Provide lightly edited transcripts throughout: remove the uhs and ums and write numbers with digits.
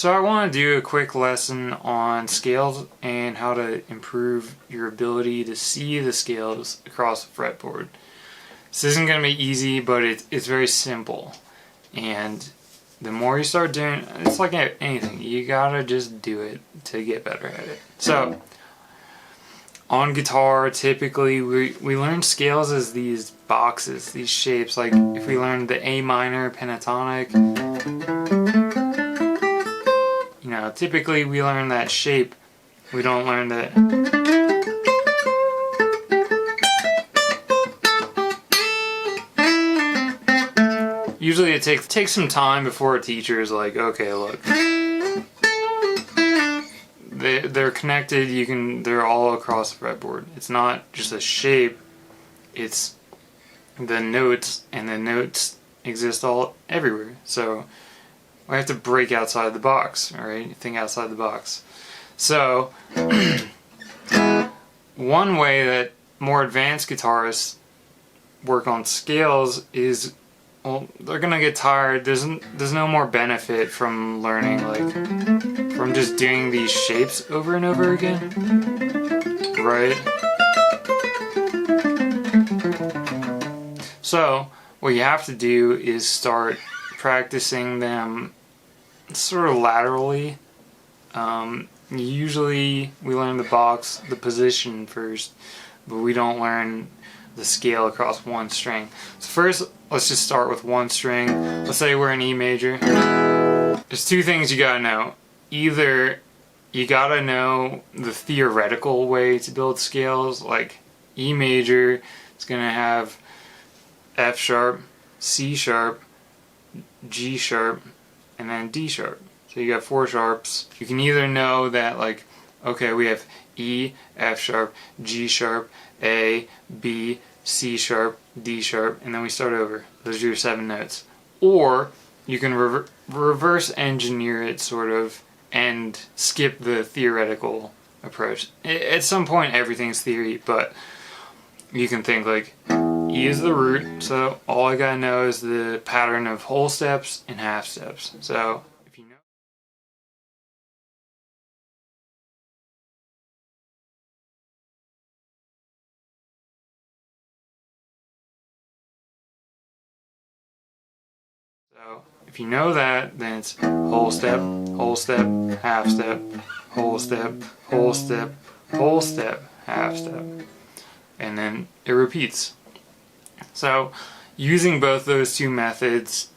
So I want to do a quick lesson on scales and how to improve your ability to see the scales across the fretboard. This isn't going to be easy, but it's very simple. And the more you start doing, it's like anything, you gotta just do it to get better at it. So on guitar, typically we learn scales as these boxes, these shapes. Like if we learn the A minor pentatonic, you know, typically we learn that shape. We don't learn that. Usually it takes some time before a teacher is like, okay, look, they're connected. They're all across the fretboard. It's not just a shape. It's the notes, and the notes exist all everywhere. So we have to break outside the box, all right? Think outside the box. So one way that more advanced guitarists work on scales is, well, they're gonna get tired. There's no more benefit from learning, like, from just doing these shapes over and over again, right? So what you have to do is start practicing them sort of laterally. Usually we learn the box, the position first, but we don't learn the scale across one string. So first, let's just start with one string. Let's say we're in E major. There's two things you gotta know. Either you gotta know the theoretical way to build scales, like E major, it's gonna have F sharp, C sharp, G sharp, and then D sharp. So you got 4 sharps. You can either know that, like, okay, we have E, F sharp, G sharp, A, B, C sharp, D sharp, and then we start over. Those are your 7 notes. Or you can reverse engineer it, sort of, and skip the theoretical approach. At some point everything's theory, but you can think like, E is the root, so all I gotta know is the pattern of whole steps and half steps. So if you know, that, then it's whole step, half step, whole step, whole step, whole step, half step, and then it repeats. So using both those two methods,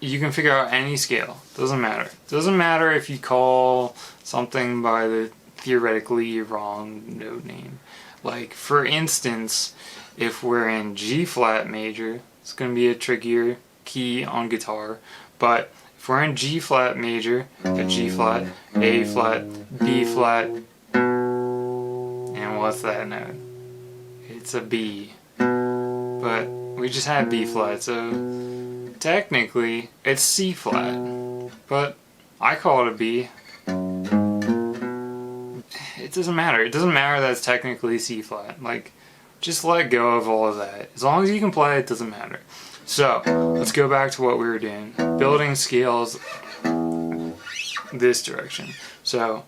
you can figure out any scale. Doesn't matter. Doesn't matter if you call something by the theoretically wrong note name. Like, for instance, if we're in G flat major, it's going to be a trickier key on guitar, but if we're in G flat major, a G flat, A flat, B flat, and what's that note? It's a B. But we just had B flat, so technically it's C flat, but I call it a B. It doesn't matter. It doesn't matter that it's technically C flat. Like, just let go of all of that. As long as you can play, it doesn't matter. So let's go back to what we were doing. Building scales this direction. So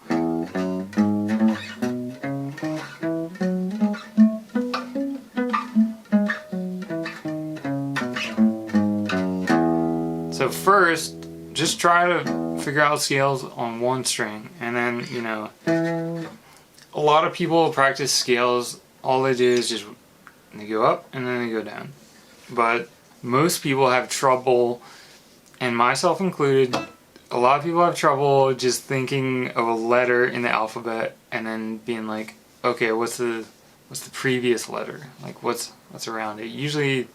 first, just try to figure out scales on one string, and then, you know, a lot of people practice scales, all they do is just, they go up and then they go down. But most people have trouble, and myself included, a lot of people have trouble just thinking of a letter in the alphabet and then being like, okay, what's the previous letter? Like, what's around it? Usually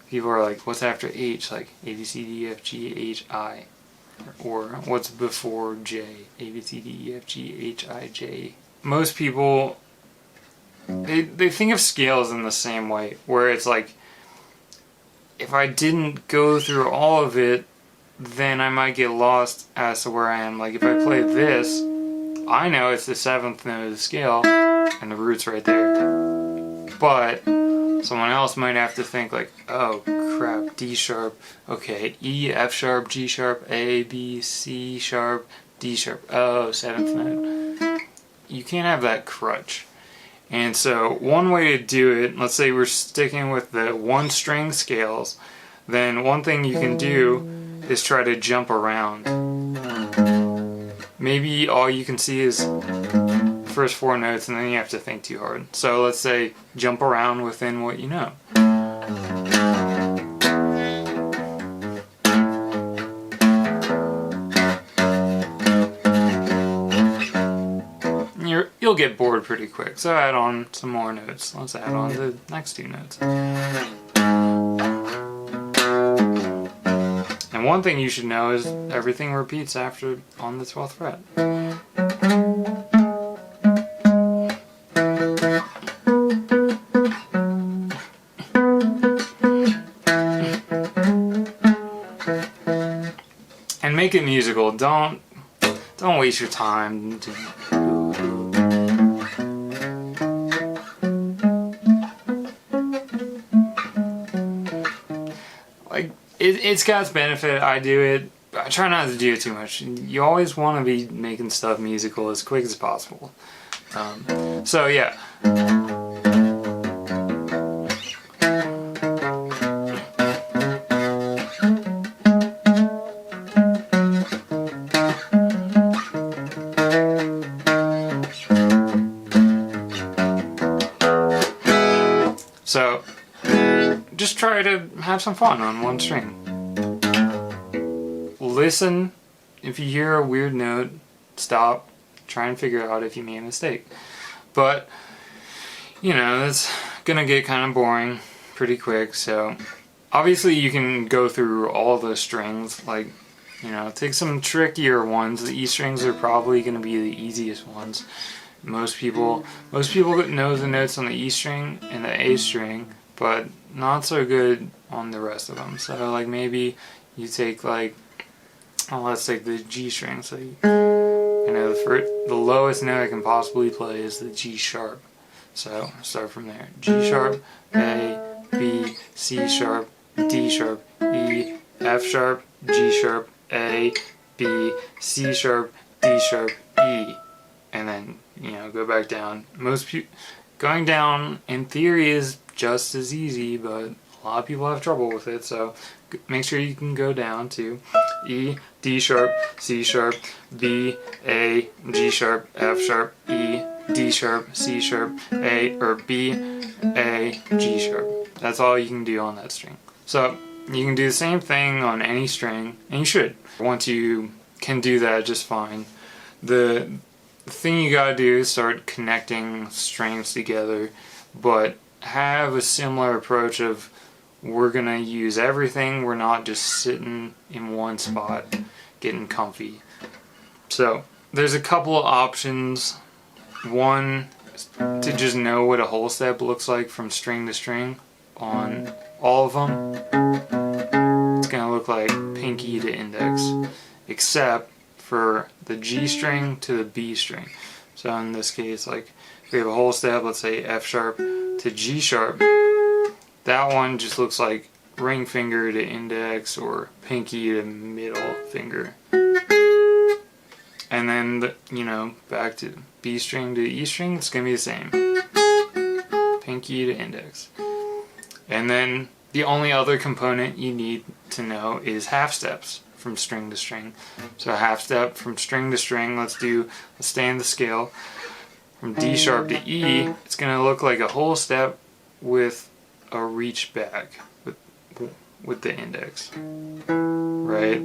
people are like, what's after H? Like A, B, C, D, E, F, G, H, I. Or what's before J? A, B, C, D, E, F, G, H, I, J. Most people, they think of scales in the same way, where it's like, if I didn't go through all of it, then I might get lost as to where I am. Like, if I play this, I know it's the 7th note of the scale, and the root's right there. But someone else might have to think like, oh crap, D sharp, okay, E, F sharp, G sharp, A, B, C sharp, D sharp, oh, 7th note. You can't have that crutch. And so one way to do it, let's say we're sticking with the one string scales, then one thing you can do is try to jump around. Maybe all you can see is the first 4 notes and then you have to think too hard. So let's say jump around within what you know. You'll get bored pretty quick, so add on some more notes. Let's add on the next 2 notes. And one thing you should know is everything repeats after on the 12th fret. And make it musical. Don't waste your time doing it's got its benefit. I do it. I try not to do it too much. You always want to be making stuff musical as quick as possible. So yeah. So just try to have some fun on one string. Listen, if you hear a weird note, stop, try and figure out if you made a mistake. But, you know, it's gonna get kind of boring pretty quick, so obviously you can go through all the strings, like, you know, take some trickier ones. The E strings are probably gonna be the easiest ones. Most people know the notes on the E string and the A string, but not so good on the rest of them. So like maybe you take like, let's take the G string. So you know the lowest note I can possibly play is the G sharp. So start from there. G sharp, A, B, C sharp, D sharp, E, F sharp, G sharp, A, B, C sharp, D sharp, E, and then, you know, go back down. Going down in theory is just as easy, but a lot of people have trouble with it, so make sure you can go down to E, D sharp, C sharp, B, A, G sharp, F sharp, E, D sharp, C sharp, A, or B, A, G sharp. That's all you can do on that string. So you can do the same thing on any string, and you should. Once you can do that just fine, the thing you gotta do is start connecting strings together, but have a similar approach of we're gonna use everything, we're not just sitting in one spot getting comfy. So there's a couple of options. One, to just know what a whole step looks like from string to string on all of them. It's gonna look like pinky to index, except for the G string to the B string. So in this case, like if we have a whole step, let's say F sharp to G sharp, that one just looks like ring finger to index or pinky to middle finger. And then, you know, back to B string to E string, it's going to be the same. Pinky to index. And then the only other component you need to know is half steps from string to string. So half step from string to string, let's stay in the scale. From D sharp to E, it's going to look like a whole step with a reach back with the index, right?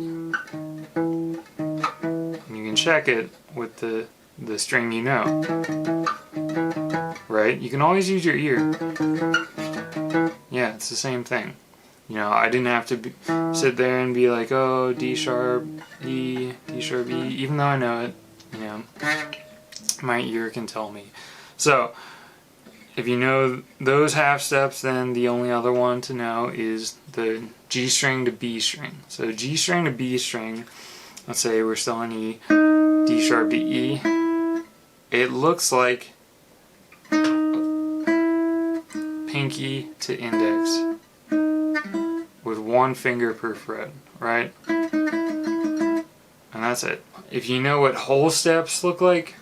And you can check it with the string you know, right? You can always use your ear. Yeah, it's the same thing. You know, I didn't have to sit there and be like, oh, D sharp, E, D sharp, E, even though I know it, you know, my ear can tell me. So if you know those half steps, then the only other one to know is the G string to B string. So G string to B string, let's say we're still in E, D sharp to E, it looks like pinky to index with one finger per fret, right? And that's it. if you know what whole steps look like,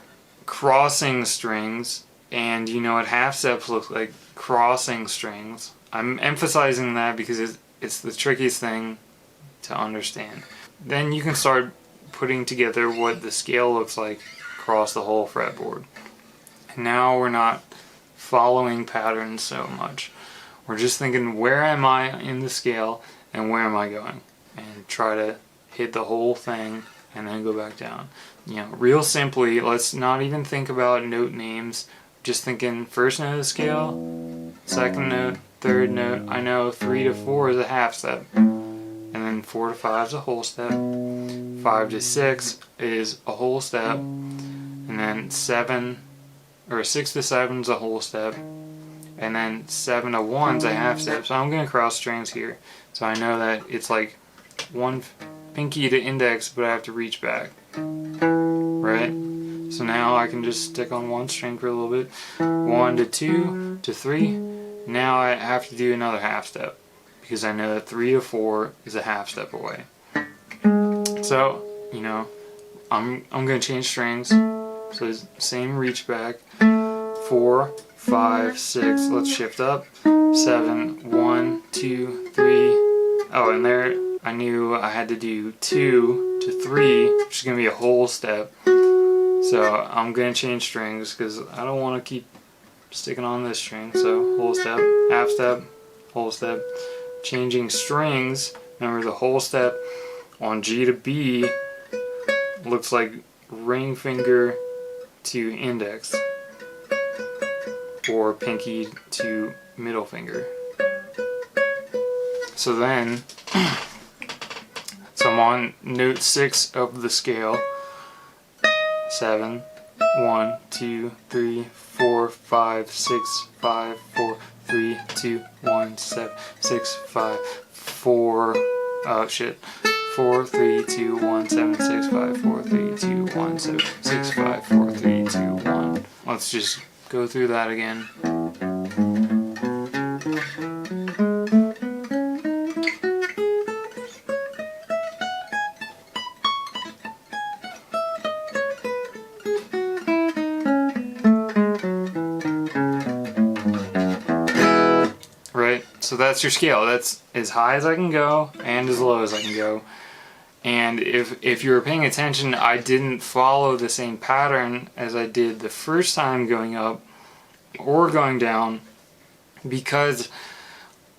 crossing strings, and you know what half steps look like, crossing strings. I'm emphasizing that because it's the trickiest thing to understand. Then you can start putting together what the scale looks like across the whole fretboard. Now we're not following patterns so much. We're just thinking, where am I in the scale and where am I going? And try to hit the whole thing and then go back down. You know, real simply, let's not even think about note names. Just thinking first note of the scale, second note, third note. I know 3 to 4 is a half step. And then 4 to 5 is a whole step. 5 to 6 is a whole step. And then 6 to 7 is a whole step. And then 7 to 1 is a half step. So I'm going to cross strings here. So I know that it's like one pinky to index, but I have to reach back. Right? So now I can just stick on one string for a little bit. 1 to 2 to 3. Now I have to do another half step, because I know that 3 to 4 is a half step away. So, you know, I'm going to change strings. So same reach back. 4, 5, 6, let's shift up. 7, 1, 2, 3. Oh, and there I knew I had to do 2 to 3, which is going to be a whole step. So I'm going to change strings because I don't want to keep sticking on this string. So whole step, half step, whole step. Changing strings, remember the whole step on G to B looks like ring finger to index, or pinky to middle finger. So then, so I'm on note 6 of the scale. 7, 1, 2, 3, 4, 5, 6, 5, 4, 3, 2, 1, 7, 6, 5, 4, oh shit, 4, 3, 2, 1, 7, 6, 5, 4, 3, 2, 1, 7, 6, 5, 4, 3, 2, 1. Let's just go through that again. So that's your scale. That's as high as I can go and as low as I can go. And if you were paying attention, I didn't follow the same pattern as I did the first time going up or going down, because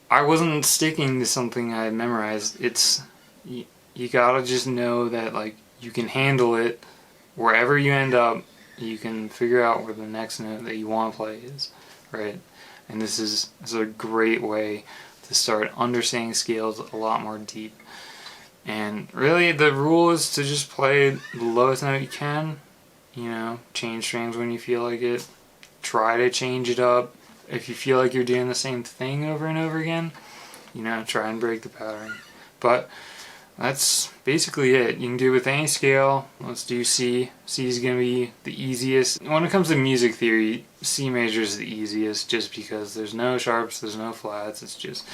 I wasn't sticking to something I had memorized. It's you gotta just know that, like, you can handle it. Wherever you end up, you can figure out where the next note that you want to play is, right? And this is a great way to start understanding scales a lot more deep. And really the rule is to just play the lowest note you can, you know, change strings when you feel like it. Try to change it up. If you feel like you're doing the same thing over and over again, you know, try and break the pattern. But that's basically it. You can do it with any scale. Let's do C. C is going to be the easiest. When it comes to music theory, C major is the easiest, just because there's no sharps, there's no flats. It's just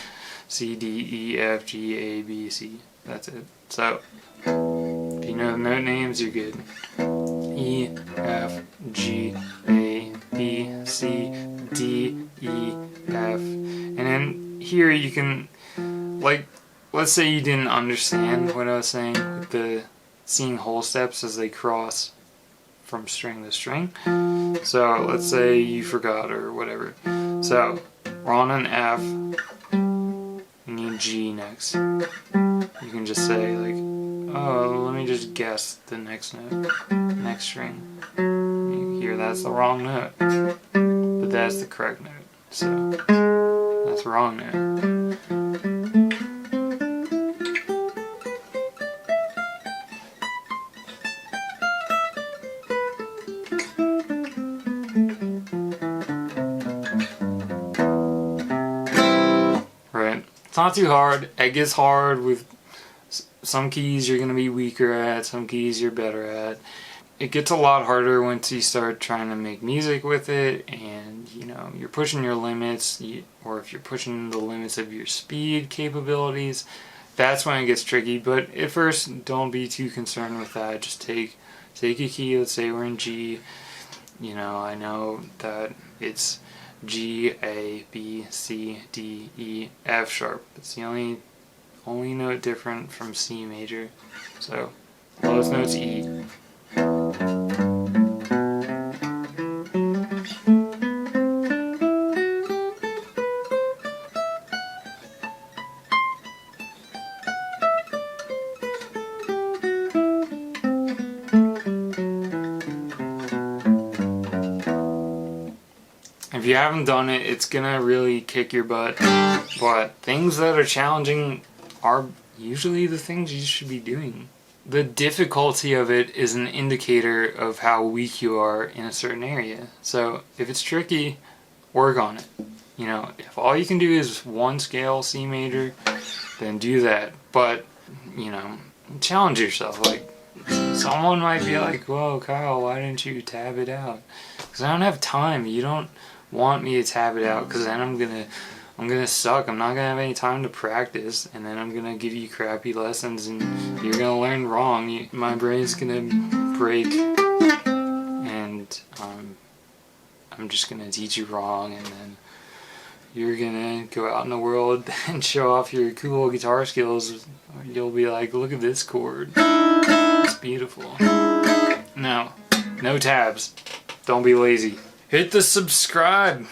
C, D, E, F, G, A, B, C. That's it. So, if you know the note names, you're good. E, F, G, A, B, C, D, E, F. And then here you can, like, let's say you didn't understand what I was saying with the seeing whole steps as they cross from string to string. So let's say you forgot or whatever. So we're on an F, you need G next. You can just say, like, oh, let me just guess the next note, next string. You hear that's the wrong note, but that's the correct note. So that's the wrong note. It's not too hard. It gets hard with some keys you're going to be weaker at, some keys you're better at. It gets a lot harder once you start trying to make music with it, and you know, you're pushing your limits, or if you're pushing the limits of your speed capabilities, that's when it gets tricky. But at first, don't be too concerned with that. Just take take a key, let's say we're in G, you know, I know that it's G, A, B, C, D, E, F sharp. It's the only note different from C major. So lowest note's E. If you haven't done it, it's gonna really kick your butt. But things that are challenging are usually the things you should be doing. The difficulty of it is an indicator of how weak you are in a certain area. So if it's tricky, work on it. You know, if all you can do is one scale, C major, then do that. But, you know, challenge yourself. Like, someone might be like, whoa, Kyle, why didn't you tab it out? Because I don't have time. You don't want me to tab it out, because then I'm gonna suck. I'm not gonna have any time to practice, and then I'm gonna give you crappy lessons, and you're gonna learn wrong. My brain's gonna break, and I'm just gonna teach you wrong, and then you're gonna go out in the world and show off your cool guitar skills. You'll be like, look at this chord. It's beautiful. No tabs. Don't be lazy. Hit the subscribe.